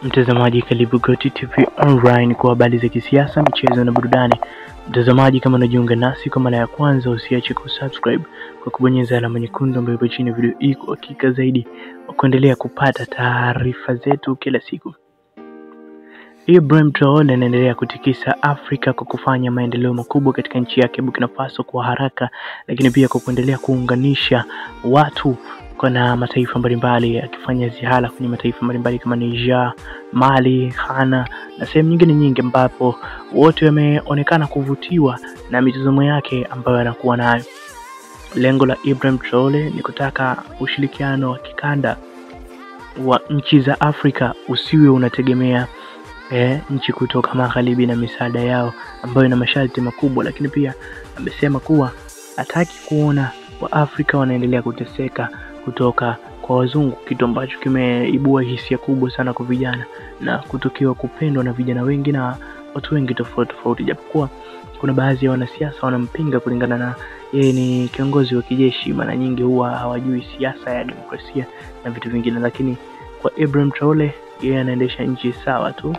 Mtazamaji, karibu Goti TV Online kwa habari za kisiasa, michezo na burudani. Mtazamaji, kama unajiunga nasi kwa mara ya kwanza, usiache kusubscribe kwa kubonyeza alama nyekundu ambayo ipo chini ya video hii kwa hakika zaidi wa kuendelea kupata taarifa zetu kila siku. Ibrahim Traore anaendelea kutikisa Afrika kwa kufanya maendeleo makubwa katika nchi yake Burkina Faso kwa haraka, lakini pia kwa kuendelea kuunganisha watu na mataifa mbalimbali, akifanya ziara kwenye mataifa mbalimbali kama Niger, Mali, Ghana na sehemu nyingine nyingi, ambapo wote wameonekana kuvutiwa na mitazamo yake ambayo anakuwa nayo. Lengo la Ibrahim Traore ni kutaka ushirikiano wa kikanda wa nchi za Afrika usiwe unategemea nchi kutoka magharibi na misaada yao ambayo ina masharti makubwa, lakini pia amesema kuwa hataki kuona wa Afrika wanaendelea kuteseka kutoka kwa wazungu, kitu ambacho kimeibua hisia kubwa sana kwa vijana na kutokiwa kupendwa na vijana wengi na watu wengi tofauti, japokuwa kuna baadhi ya wanasiasa wanampinga kulingana na yeye ni kiongozi wa kijeshi, mara nyingi huwa hawajui siasa ya demokrasia na vitu vingine, lakini kwa Ibrahim Traore yeye anaendesha nchi sawa tu.